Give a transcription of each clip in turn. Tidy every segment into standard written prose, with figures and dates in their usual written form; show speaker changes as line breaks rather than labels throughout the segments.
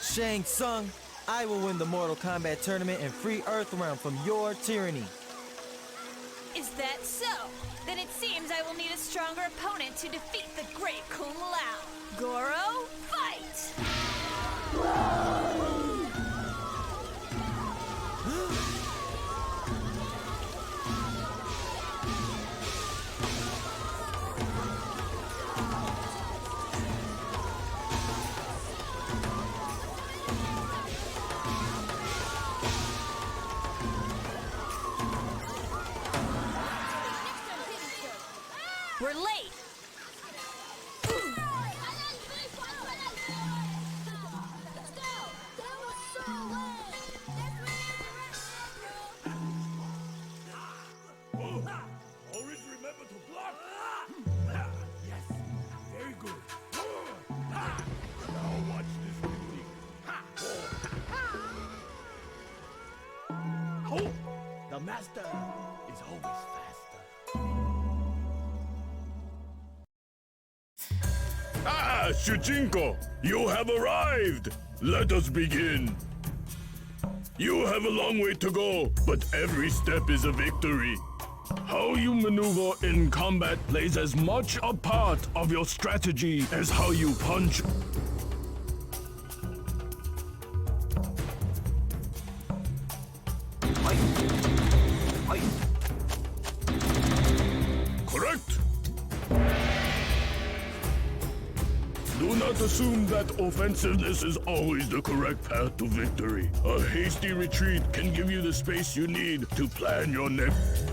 Shang Tsung, I will win the Mortal Kombat tournament and free Earthrealm from your tyranny.
Is that so? Then it seems I will need a stronger opponent to defeat the great Kung Lao. Goro, fight! We're late!
Always remember to block! Yes, very good. Now watch this technique. Oh, the master is always faster. Shujinko, you have arrived! Let us begin. You have a long way to go, but every step is a victory. How you maneuver in combat plays as much a part of your strategy as how you punch. Correct! Do not assume that offensiveness is always the correct path to victory. A hasty retreat can give you the space you need to plan your next.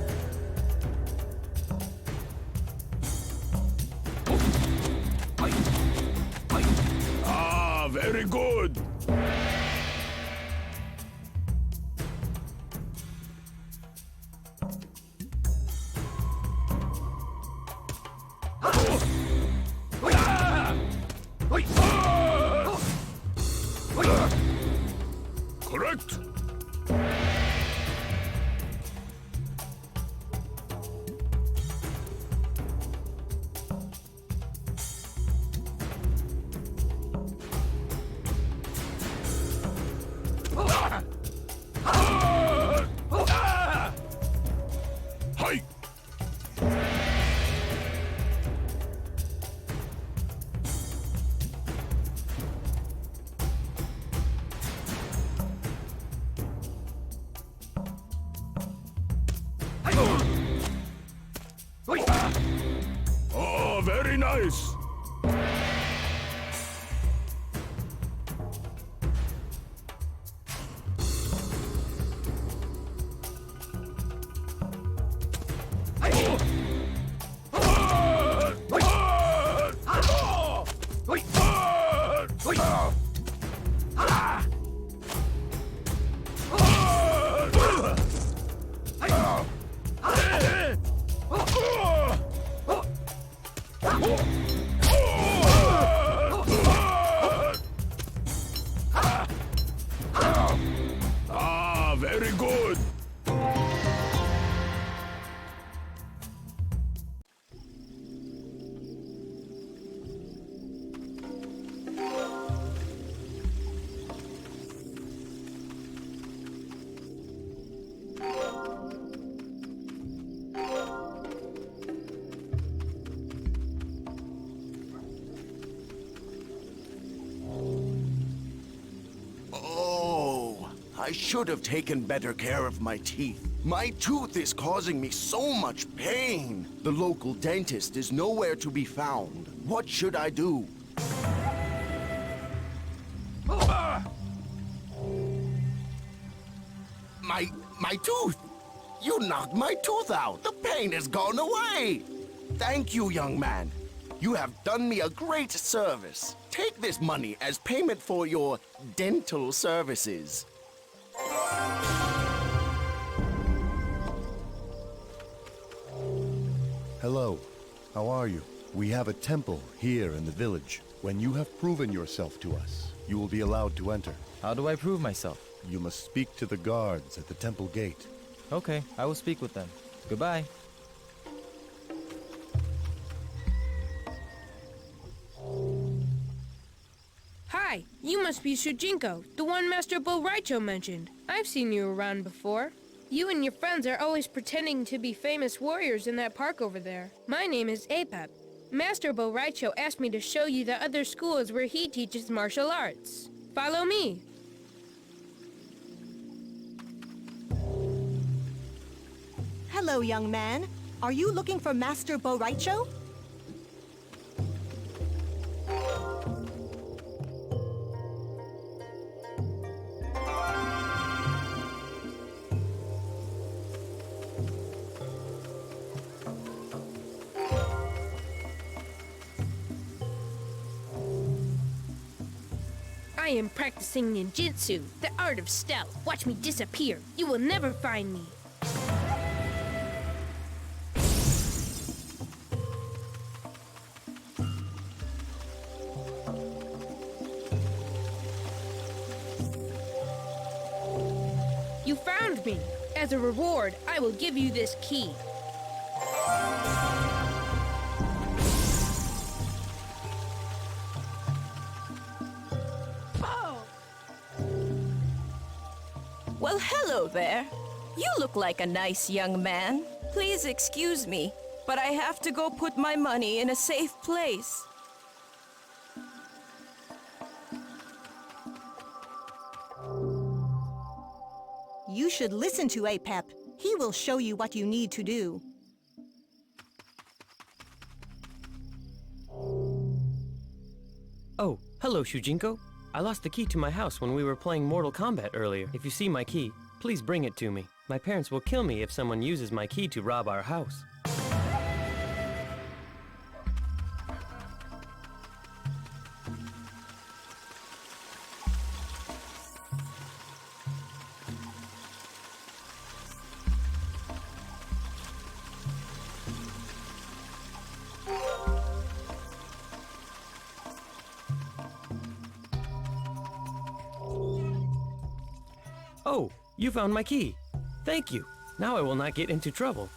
Ah, very good. Correct. Hi. Oh, very nice. Ah, very good.
I should have taken better care of my teeth. My tooth is causing me so much pain. The local dentist is nowhere to be found. What should I do? My tooth! You knocked my tooth out! The pain has gone away! Thank you, young man. You have done me a great service. Take this money as payment for your dental services.
Hello. How are you? We have a temple here in the village. When you have proven yourself to us, you will be allowed to enter.
How do I prove myself?
You must speak to the guards at the temple gate.
Okay, I will speak with them. Goodbye.
Hi, you must be Shujinko, the one Master Bo Raicho mentioned. I've seen you around before. You and your friends are always pretending to be famous warriors in that park over there. My name is Apep. Master Bo Raicho asked me to show you the other schools where he teaches martial arts. Follow me.
Hello, young man. Are you looking for Master Bo Raicho?
I am practicing ninjutsu, the art of stealth. Watch me disappear. You will never find me. You found me. As a reward, I will give you this key.
Well, hello there. You look like a nice young man. Please excuse me, but I have to go put my money in a safe place.
You should listen to Apep. He will show you what you need to do.
Oh, hello, Shujinko. I lost the key to my house when we were playing Mortal Kombat earlier. If you see my key, please bring it to me. My parents will kill me if someone uses my key to rob our house. Oh, you found my key. Thank you. Now I will not get into trouble.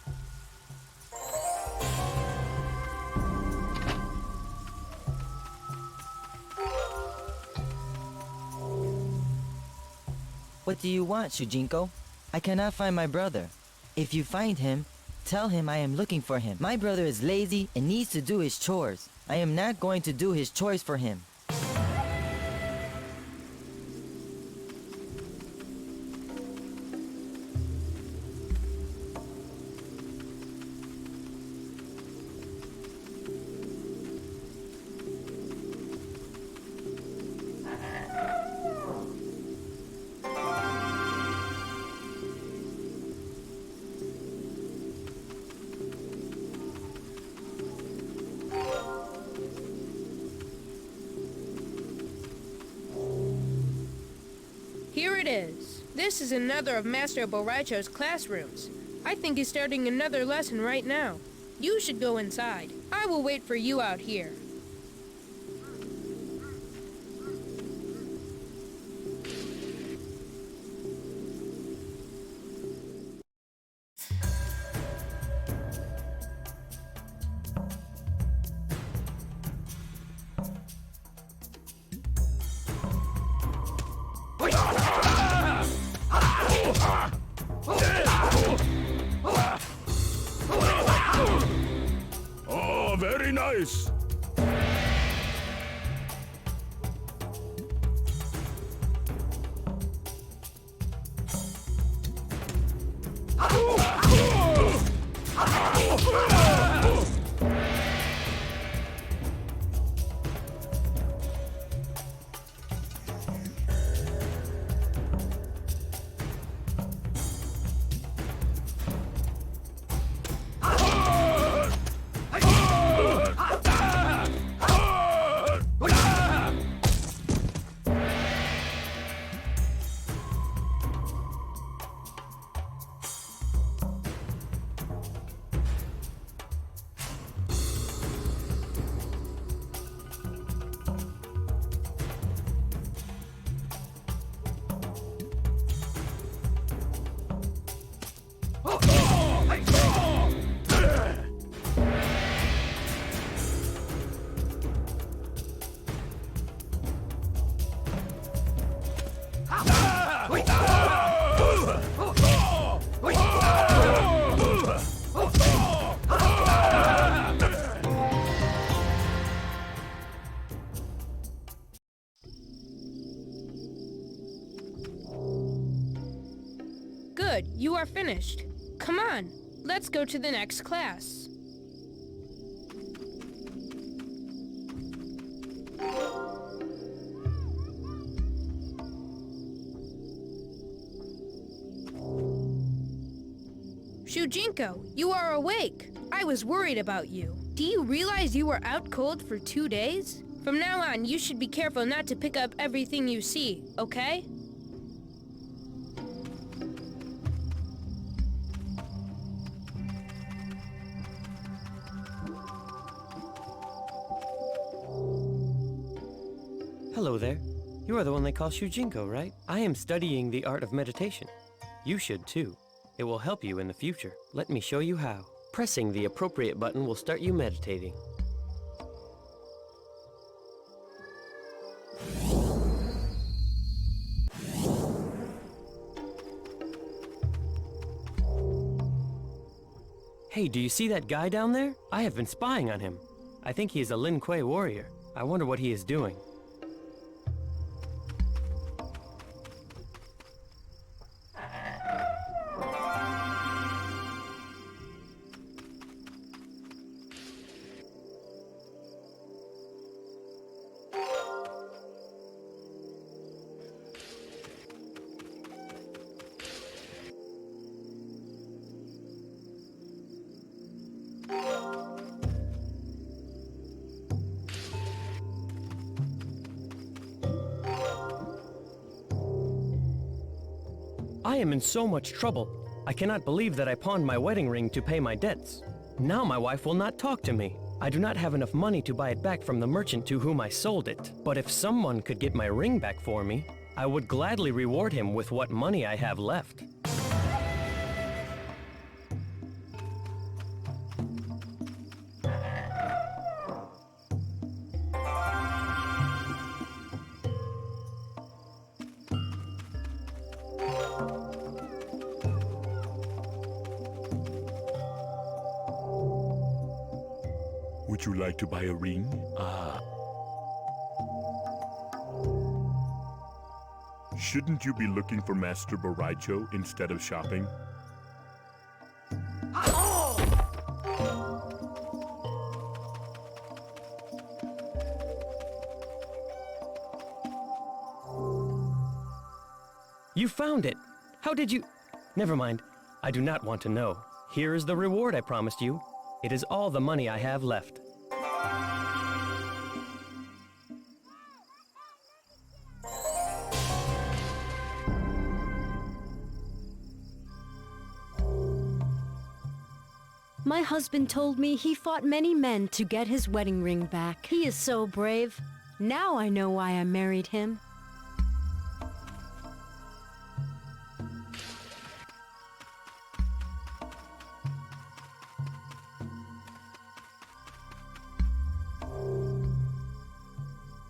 What do you want, Shujinko? I cannot find my brother. If you find him, tell him I am looking for him. My brother is lazy and needs to do his chores. I am not going to do his chores for him.
Here it is. This is another of Master Bo Raicho's classrooms. I think he's starting another lesson right now. You should go inside. I will wait for you out here.
Oh, very nice.
you are finished. Come on, let's go to the next class. Shujinko, you are awake. I was worried about you. Do you realize you were out cold for 2 days? From now on, you should be careful not to pick up everything you see, okay?
Hello there. You are the one they call Shujinko, right? I am studying the art of meditation. You should too. It will help you in the future. Let me show you how. Pressing the appropriate button will start you meditating. Hey, do you see that guy down there? I have been spying on him. I think he is a Lin Kuei warrior. I wonder what he is doing. I am in so much trouble. I cannot believe that I pawned my wedding ring to pay my debts. Now my wife will not talk to me. I do not have enough money to buy it back from the merchant to whom I sold it. But if someone could get my ring back for me, I would gladly reward him with what money I have left.
Would you like to buy a ring? Shouldn't you be looking for Master Boraicho instead of shopping?
You found it! How did you... Never mind. I do not want to know. Here is the reward I promised you. It is all the money I have left.
My husband told me he fought many men to get his wedding ring back. He is so brave. Now I know why I married him.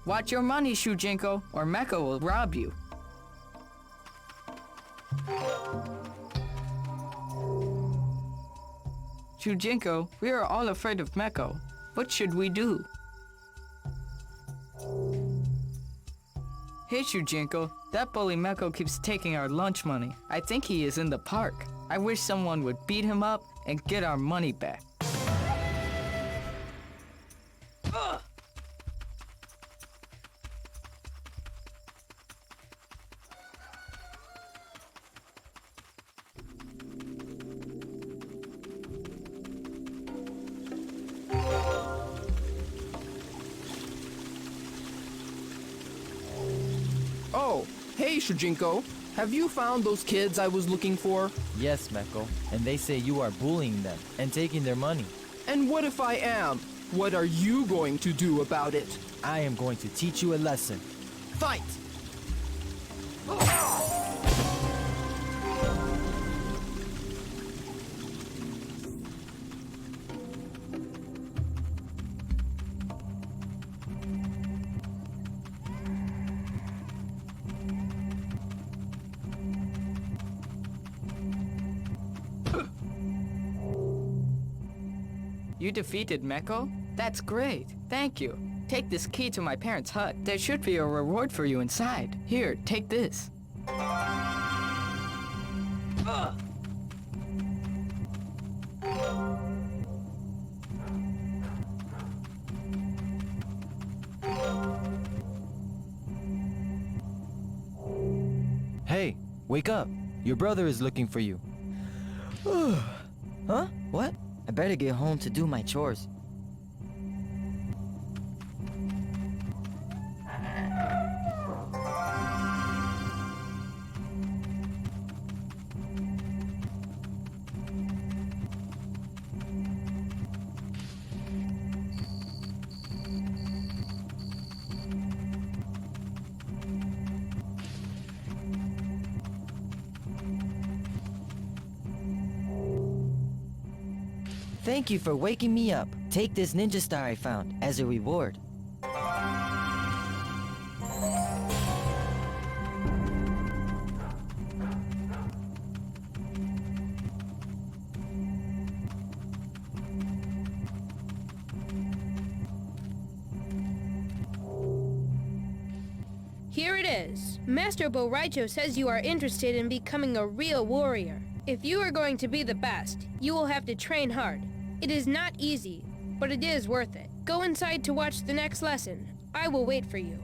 Watch your money, Shujinko, or Meko will rob you. Shujinko, we are all afraid of Meko. What should we do? Hey, Shujinko, that bully Meko keeps taking our lunch money. I think he is in the park. I wish someone would beat him up and get our money back.
Oh, hey Shujinko. Have you found those kids I was looking for?
Yes, Meko. And they say you are bullying them and taking their money.
And what if I am? What are you going to do about it?
I am going to teach you a lesson. Fight!
You defeated Meko? That's great. Thank you. Take this key to my parents' hut. There should be a reward for you inside. Here, take this.
Wake up. Your brother is looking for you. Huh? What? I better get home to do my chores. Thank you for waking me up. Take this ninja star I found as a reward.
Here it is. Master Boraicho says you are interested in becoming a real warrior. If you are going to be the best, you will have to train hard. It is not easy, but it is worth it. Go inside to watch the next lesson. I will wait for you.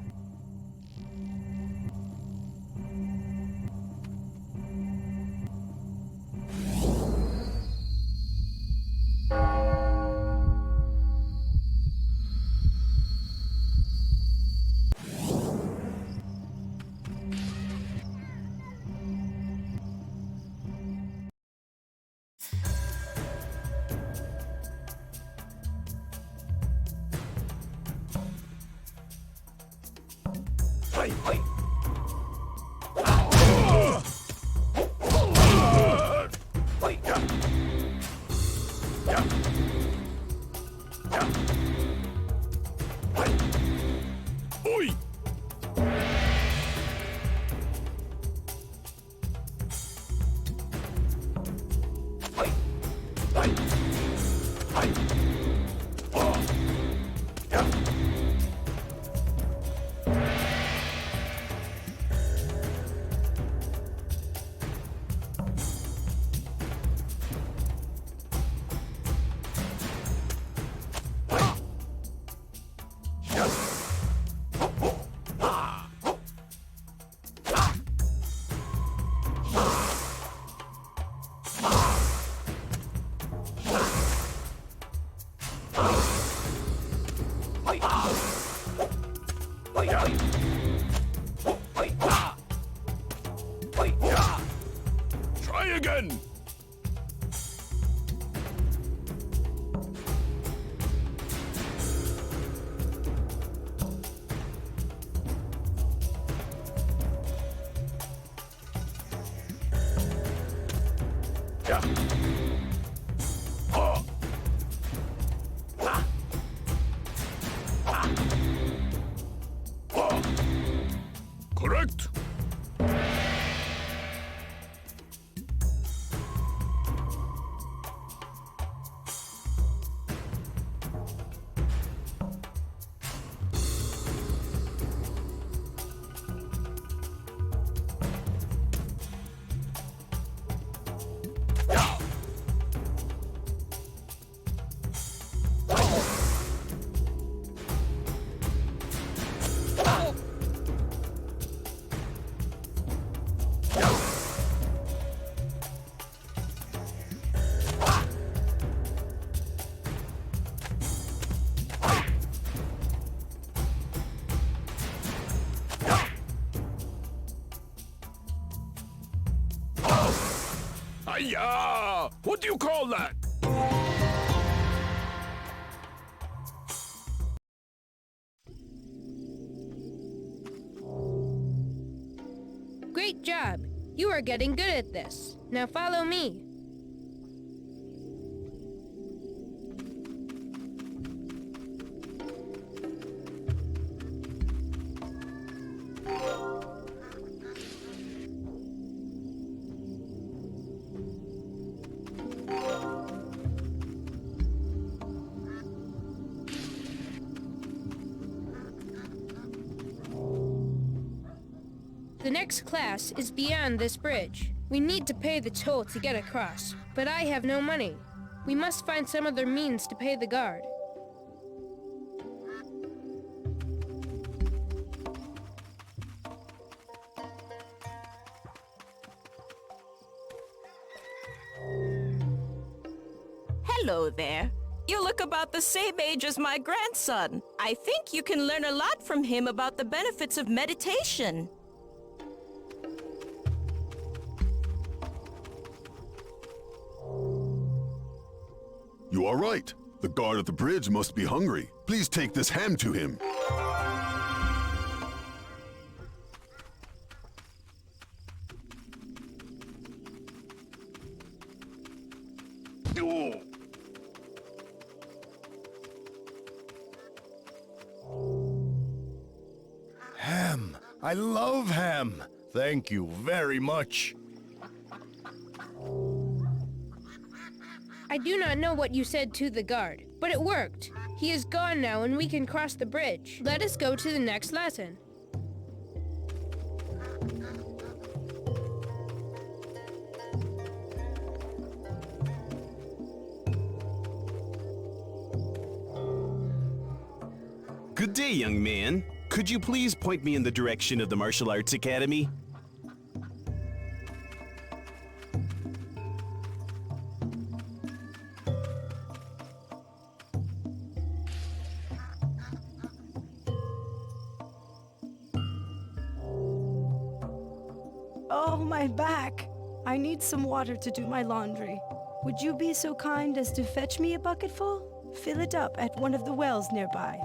Try again! Correct. Hiya! What do you call that?
Great job. You are getting good at this. Now follow me. The next class is beyond this bridge. We need to pay the toll to get across, but I have no money. We must find some other means to pay the guard.
Hello there. You look about the same age as my grandson. I think you can learn a lot from him about the benefits of meditation.
You are right. The guard at the bridge must be hungry. Please take this ham to him.
Ham. I love ham. Thank you very much.
I do not know what you said to the guard, but it worked. He is gone now and we can cross the bridge. Let us go to the next lesson.
Good day, young man. Could you please point me in the direction of the Martial Arts Academy?
Oh, my back! I need some water to do my laundry. Would you be so kind as to fetch me a bucketful? Fill it up at one of the wells nearby.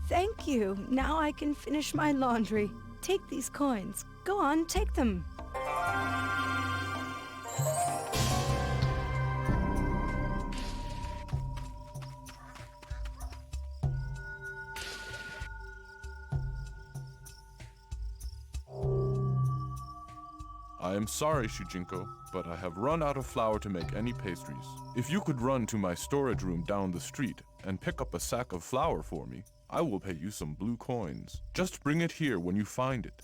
Thank you. Now I can finish my laundry. Take these coins. Go on, take them.
I am sorry, Shujinko, but I have run out of flour to make any pastries. If you could run to my storage room down the street and pick up a sack of flour for me, I will pay you some blue coins. Just bring it here when you find it.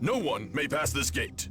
No one may pass this gate.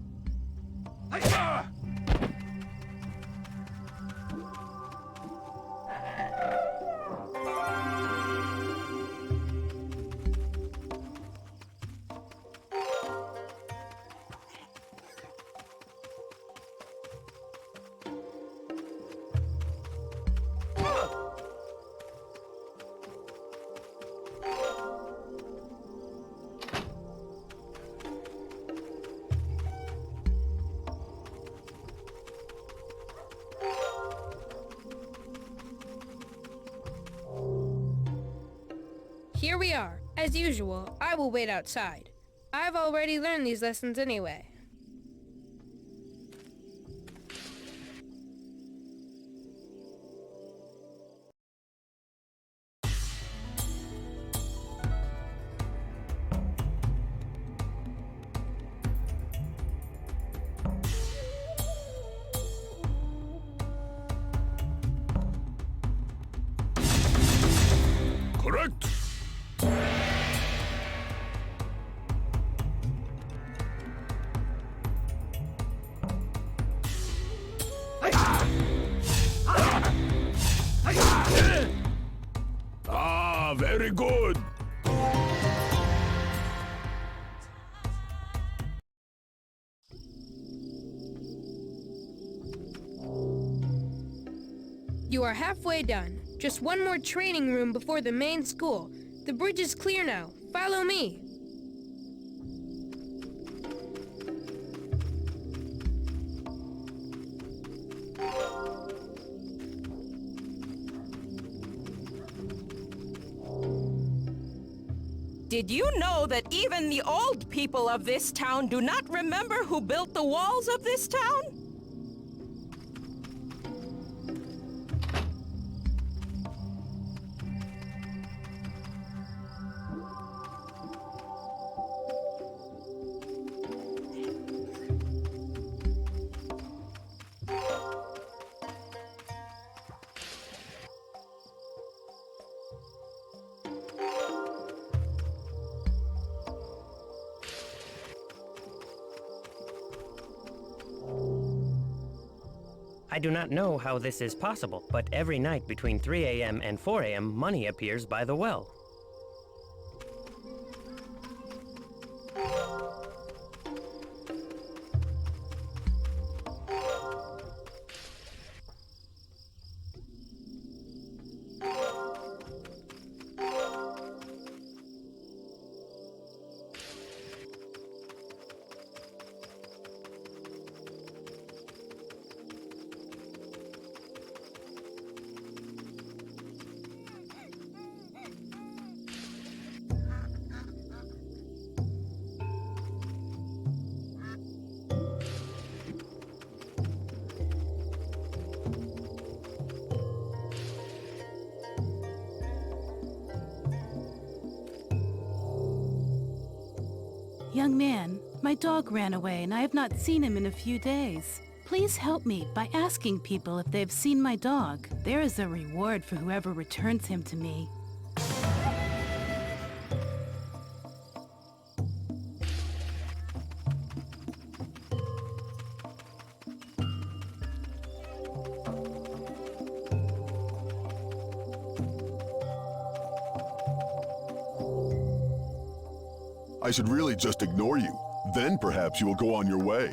Here we are. As usual, I will wait outside. I've already learned these lessons anyway.
Very good.
You are halfway done. Just one more training room before the main school. The bridge is clear now. Follow me.
Did you know that even the old people of this town do not remember who built the walls of this town?
I do not know how this is possible, but every night between 3 a.m. and 4 a.m. money appears by the well.
Young man, my dog ran away and I have not seen him in a few days. Please help me by asking people if they've seen my dog. There is a reward for whoever returns him to me.
I should really just ignore you. Then perhaps you will go on your way.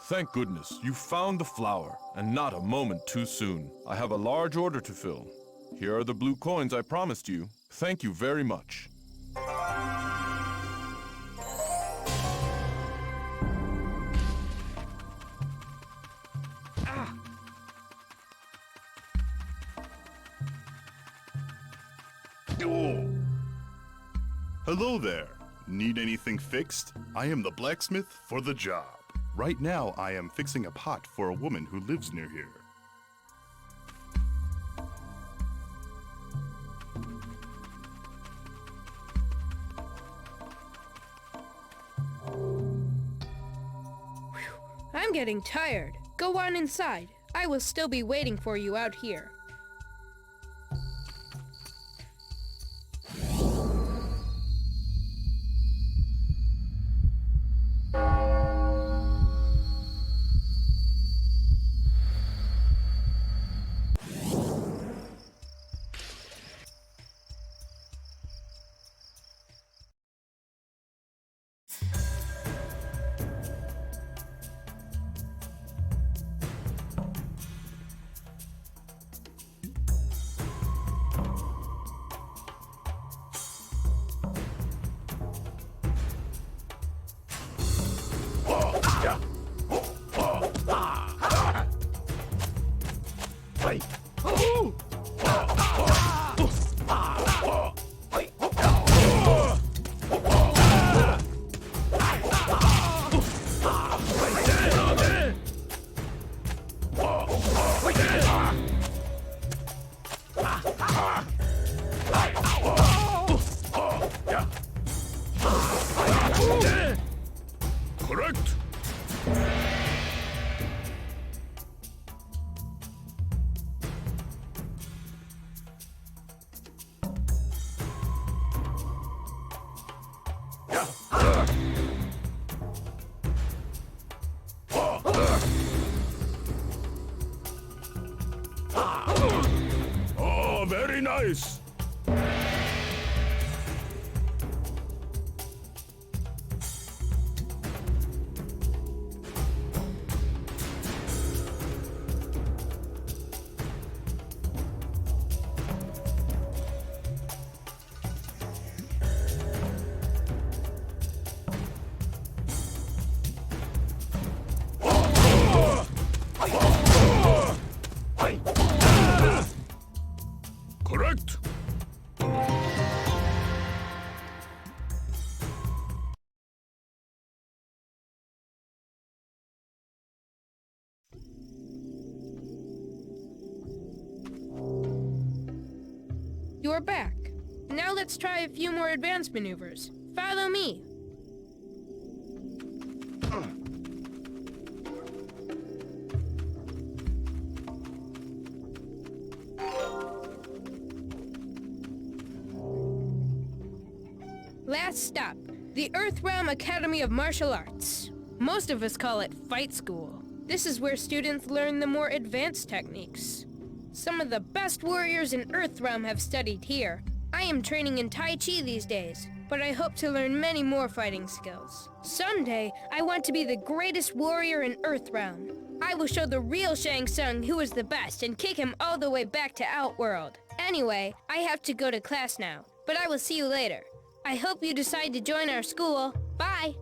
Thank goodness, you found the flower, and not a moment too soon. I have a large order to fill. Here are the blue coins I promised you. Thank you very much.
Oh. Hello there. Need anything fixed? I am the blacksmith for the job. Right now, I am fixing a pot for a woman who lives near here.
I'm getting tired. Go on inside. I will still be waiting for you out here.
Oh, very nice. Correct.
You're back. Now let's try a few more advanced maneuvers. Follow me. Last stop, the Earthrealm Academy of Martial Arts. Most of us call it Fight School. This is where students learn the more advanced techniques. Some of the best warriors in Earthrealm have studied here. I am training in Tai Chi these days, but I hope to learn many more fighting skills. Someday, I want to be the greatest warrior in Earthrealm. I will show the real Shang Tsung who is the best and kick him all the way back to Outworld. Anyway, I have to go to class now, but I will see you later. I hope you decide to join our school. Bye!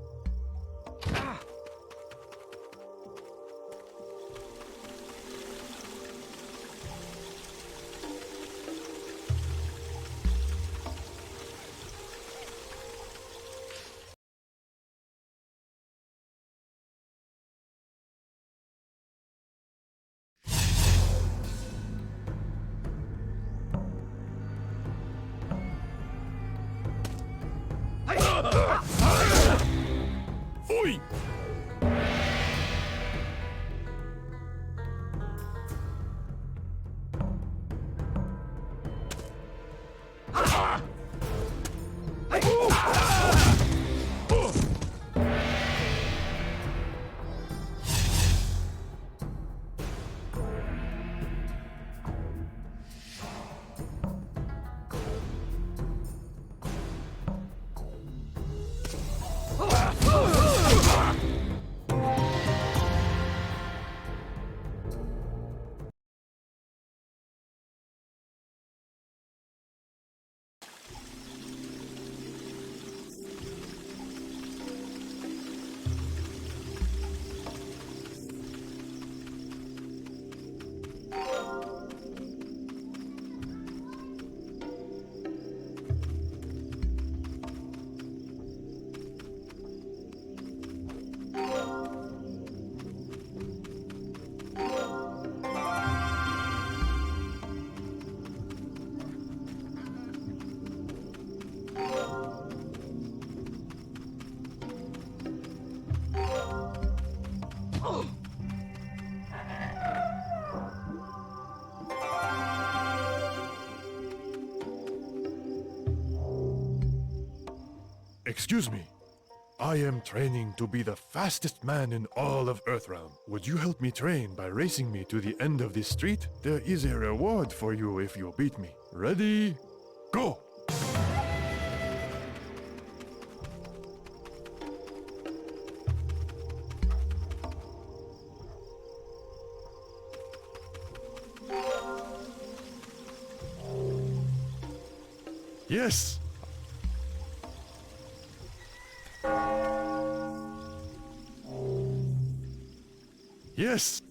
Oi!
Excuse me. I am training to be the fastest man in all of Earthrealm. Would you help me train by racing me to the end of this street? There is a reward for you if you beat me. Ready? Go! Yes! Yes!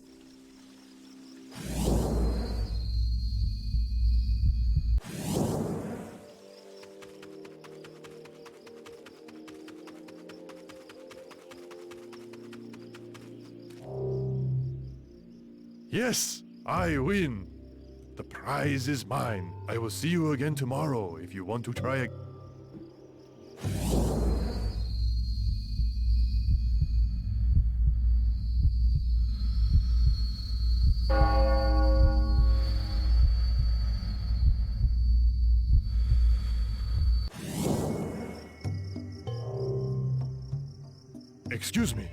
Yes, I win. The prize is mine. I will see you again tomorrow if you want to try again. Excuse me.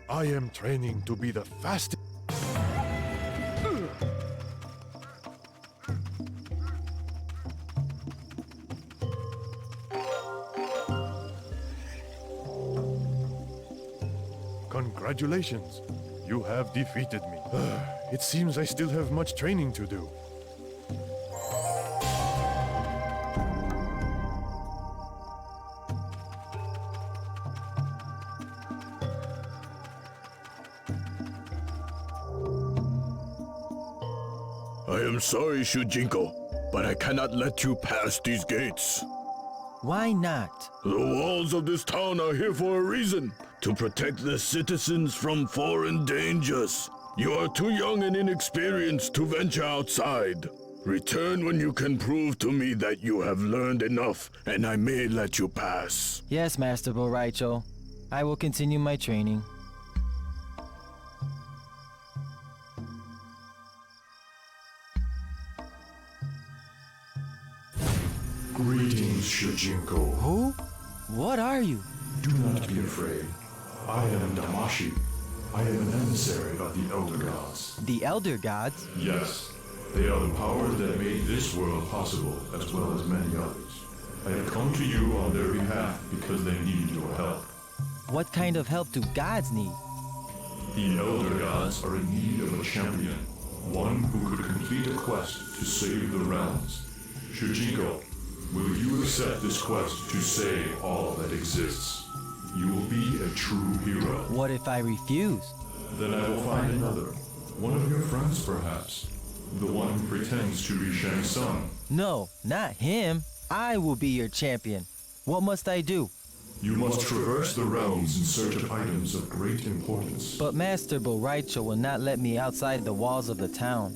I am training to be the fastest. Congratulations. You have defeated me. It seems I still have much training to do.
I am sorry, Shujinko, but I cannot let you pass these gates.
Why not?
The walls of this town are here for a reason, to protect the citizens from foreign dangers. You are too young and inexperienced to venture outside. Return when you can prove to me that you have learned enough, and I may let you pass.
Yes, Master Boraicho. I will continue my training.
Greetings, Shujinko.
Who? What are you?
Do not be afraid. I am Damashi. I am an emissary of the Elder Gods.
The Elder Gods?
Yes. They are the powers that made this world possible, as well as many others. I have come to you on their behalf because they need your help.
What kind of help do gods need?
The Elder Gods are in need of a champion. One who could complete a quest to save the realms. Shujinko, will you accept this quest to save all that exists? You will be a true hero.
What if I refuse?
Then I will find another. One of your friends, perhaps. The one who pretends to be Shang Tsung.
No, not him. I will be your champion. What must I do?
You must traverse the realms in search of items of great importance.
But Master Boraicho will not let me outside the walls of the town.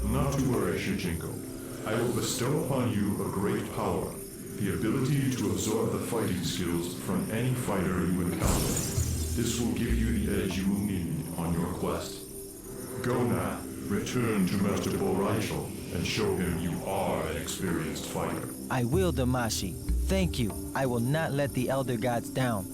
Not to worry, Shujinko. I will bestow upon you a great power. The ability to absorb the fighting skills from any fighter you encounter. This will give you the edge you will need on your quest. Go now, return to Master Boraicho, and show him you are an experienced fighter.
I will, Damashi. Thank you. I will not let the Elder Gods down.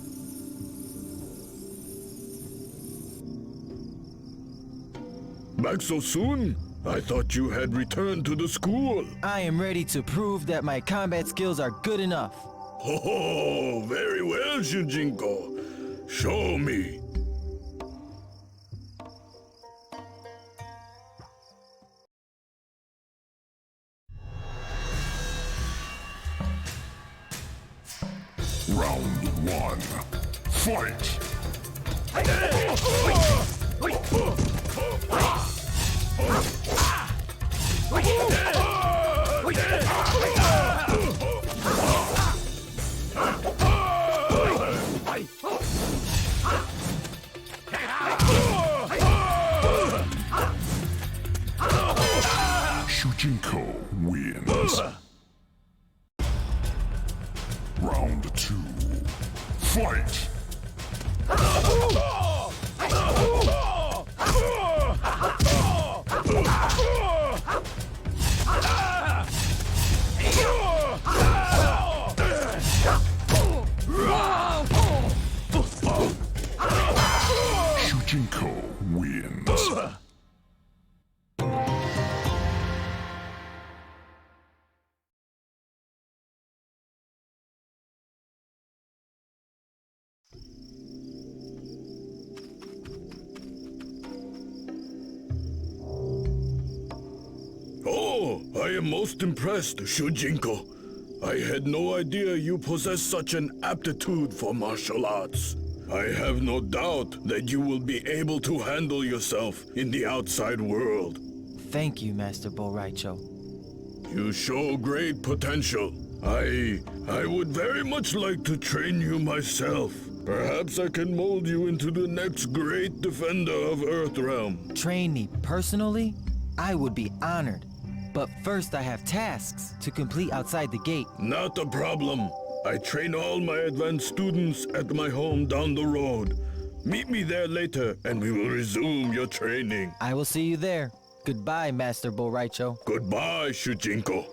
Back so soon? I thought you had returned to the school.
I am ready to prove that my combat skills are good enough.
Oh, very well, Shujinko. Show me.
Round 1. Fight! Shujinko wins. Round 2. Fight! Shujinko wins.
Oh, I am most impressed, Shujinko. I had no idea you possess such an aptitude for martial arts. I have no doubt that you will be able to handle yourself in the outside world.
Thank you, Master Boraicho.
You show great potential. I would very much like to train you myself. Perhaps I can mold you into the next great defender of Earthrealm.
Train me personally? I would be honored. But first I have tasks to complete outside the gate.
Not a problem. I train all my advanced students at my home down the road. Meet me there later and we will resume your training.
I will see you there. Goodbye, Master Boraicho.
Goodbye, Shujinko.